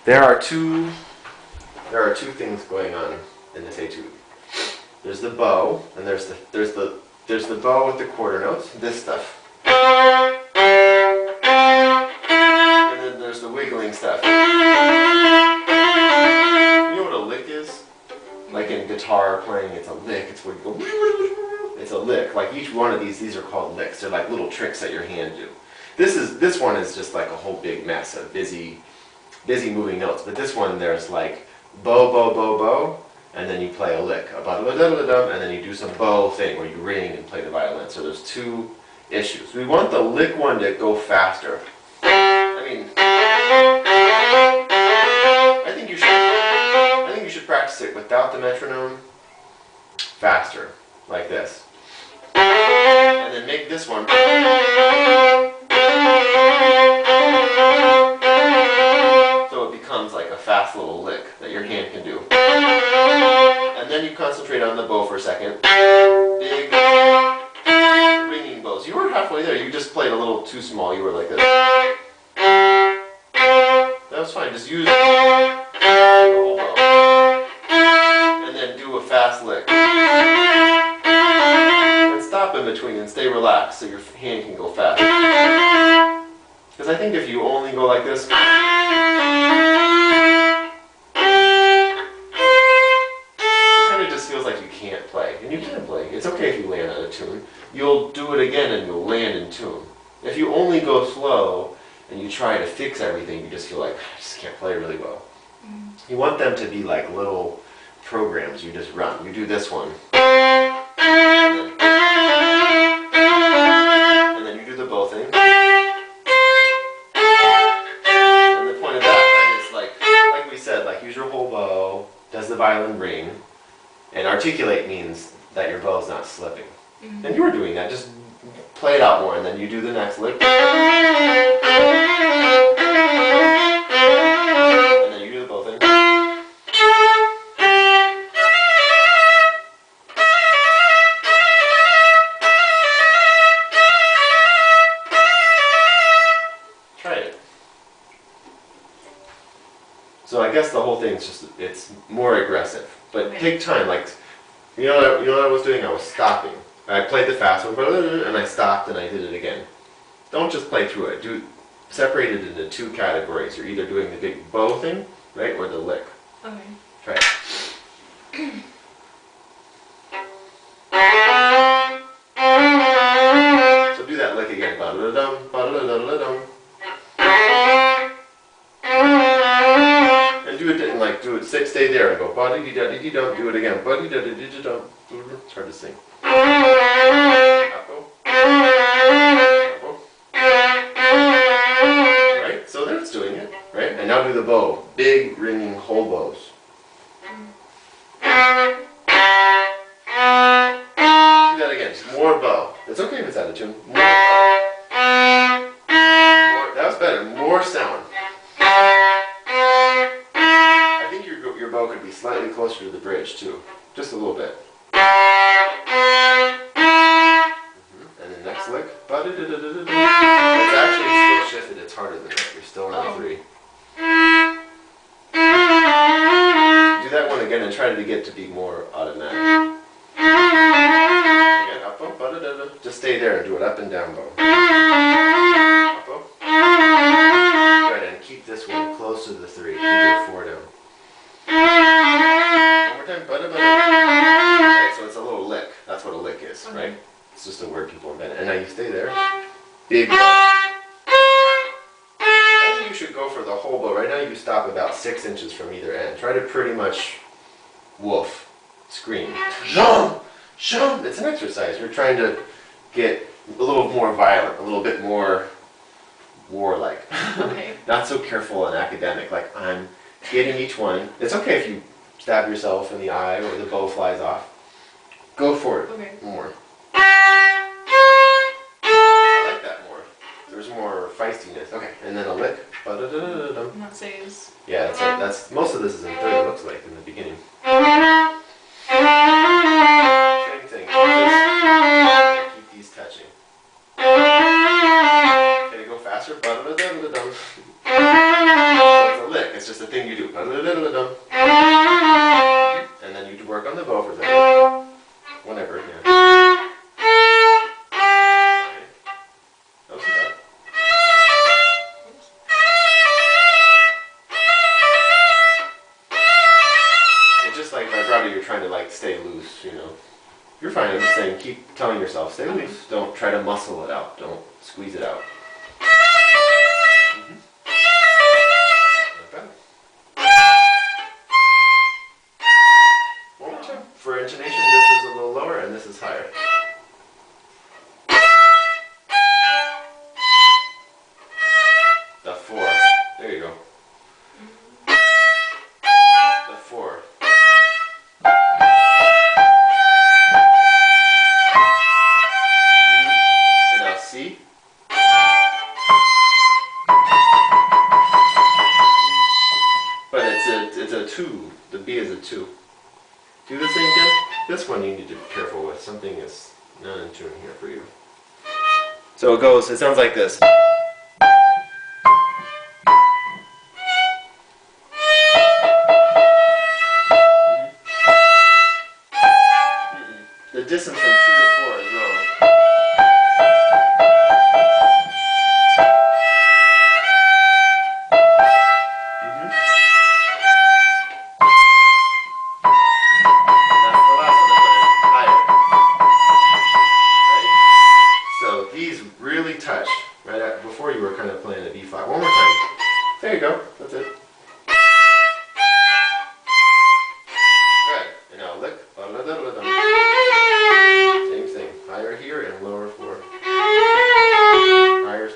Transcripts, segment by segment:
There are two things going on in this etude. There's the bow, and there's the bow with the quarter notes, this stuff. And then there's the wiggling stuff. You know what a lick is? Like in guitar playing, it's a lick. It's where you go. It's a lick. Like each one of these are called licks. They're like little tricks that your hand do. This one is just like a whole big mess of busy moving notes. But this one, there's like bow, bow, bow, bow, and then you play a lick, and then you do some bow thing where you ring and play the violin. So there's two issues. We want the lick one to go faster. I think you should practice it without the metronome faster, like this. And then make this one. So it becomes like a fast little lick that your hand can do. And then you concentrate on the bow for a second. Big ringing bows. You were halfway there. You just played a little too small. You were like this. That was fine. Just use the whole bow. And then do a fast lick. And stop in between and stay relaxed so your hand can go fast. Because I think if you only go like this, it kind of just feels like you can't play. And you can play. It's okay if you land out of tune. You'll do it again and you'll land in tune. If you only go slow and you try to fix everything, you just feel like, I just can't play really well. You want them to be like little programs you just run. You do this one. And then you do the bow thing. And the point of that is like we said, like use your whole bow, does the violin ring, and articulate means that your bow's not slipping. And you were doing that, just play it out more, and then you do the next lick. And then you do the bow thing. Try it. So I guess the whole thing's just, it's more aggressive. But take time, like, you know what I was doing? I was stopping. I played the fast one, and I stopped and I did it again. Don't just play through it. Separate it into two categories. You're either doing the big bow thing, right, or the lick. Okay. Try it. So do that lick again. Ba-da-da-dum, ba-da-da-da-da-dum. And do it, and like do it. Stay there and go ba-dee-dee-da-dee-dee-dum. Do it again. Ba-dee-da-dee-dee-dum. It's hard to sing. Right? So that's doing it, right? And now do the bow. Big ringing whole bows. Do that again. Just more bow. It's okay if it's out of tune. More bow. More, that was better. More sound. I think your bow could be slightly closer to the bridge too. Just a little bit. And the next lick. It's actually still shifted. It's harder than that. You're still on the 3. Do that one again and try to get to be more automatic. Again, up, up, ba-da-da-da. Just stay there and do it up and down bow. Up, up. Right, and keep this one close to the 3. Keep your 4 down. One more time. Ba-da-ba-da. Right, so it's a little lick. That's what a lick is, right? It's just a word people invented. And now you stay there. Big bow. I think you should go for the whole bow. Right now you stop about 6 inches from either end. Try to pretty much woof, scream. Jump! Jump! It's an exercise. You're trying to get a little more violent, a little bit more warlike. Okay. Not so careful and academic. Like I'm getting each one. It's okay if you stab yourself in the eye or the bow flies off. Go for it. Okay. More. I like that more. There's more feistiness. Okay, and then a lick. Ba-da-da-da-dum. And that says. Yeah, that's most of this is in third. It looks like in the beginning. Same thing. Keep these touching. Can it go faster? Ba-da-da-da-da-dum. So it's a lick. It's just a thing da-da-da-da-dum. And then you work on the bow for a second. Whenever, yeah. That wasn't bad. It's just like vibrato, you're trying to like stay loose, you know. You're fine, I'm just saying keep telling yourself, stay loose. Don't try to muscle it out. Don't squeeze it out. Not bad. One more time. For intonation, this is a little lower and this is higher. The 4. There you go. The 4. And now C. But it's a 2. The B is a 2. Do the same again. This one you need to be careful with. Something is not in tune here for you. So it sounds like this. The distance from 2 to 4 is wrong. Touch right at, before you were kind of playing a B flat. One more time. There you go. That's it. Good. And now lick. Same thing. Higher here and lower 4. Higher.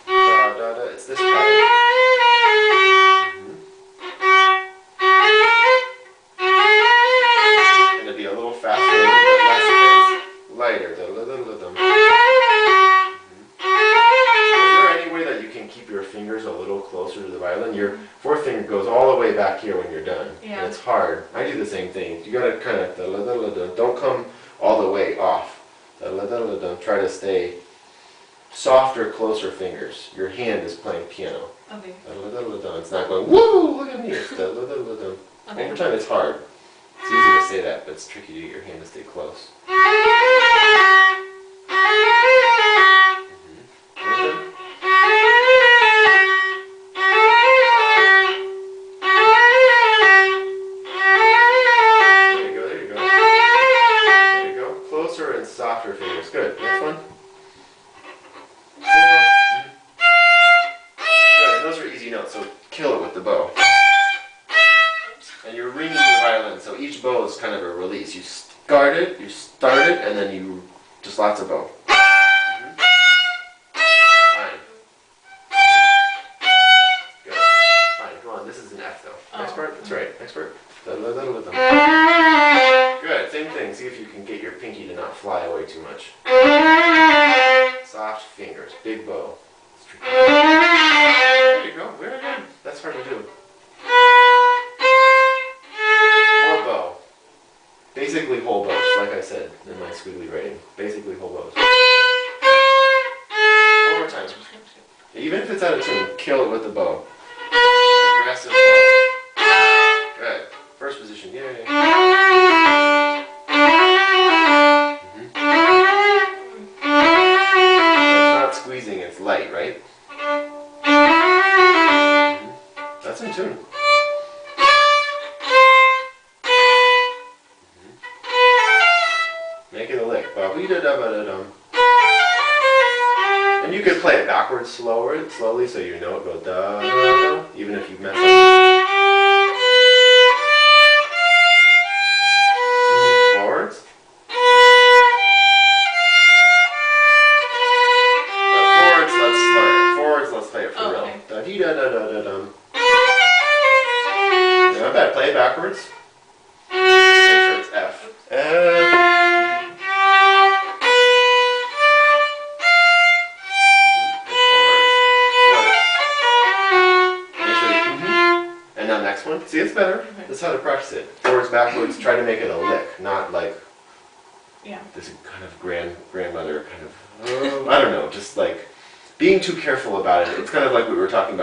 Da, da, da. It's this pattern. Going to be a little faster, a little bit less intense. Lighter. Da, da, da, da, da. Keep your fingers a little closer to the violin. Your 4th finger goes all the way back here when you're done. Yeah. And it's hard. I do the same thing. You gotta kind of don't come all the way off. Try to stay softer, closer fingers. Your hand is playing piano. Okay. It's not going, woo, look at me. It's okay. Over time it's hard. It's easy to say that, but it's tricky to get your hand to stay close. Softer fingers. Good. Next one. 4. Good. And those are easy notes, so kill it with the bow. And you're ringing the violin, so each bow is kind of a release. You start it, and then you just lots of bow. Fine. Good. Fine. Come on. This is an F though. Next part. That's right. Next part. Good, same thing. See if you can get your pinky to not fly away too much. Soft fingers, big bow. There you go, very good. That's hard to do. More bow. Basically whole bows, like I said in my squiggly writing. Basically whole bows. One more time. Even if it's out of tune, kill it with the bow. Aggressive bow. Good. First position, yay. Squeezing, it's light, right? That's in tune. Make it a lick. And you could play it backwards slowly so you know it goes da, da, da, even if you mess up. Forwards. Let's play it for real. Da dee da da da da dum. Not bad. Play it backwards. Make sure it's F. And now next one. See, it's better. That's how to practice it. Forwards, backwards. Try to make it a lick, not like this kind of grandmother kind of. I don't know. Just like. Being too careful about it. It's kind of like what we were talking about.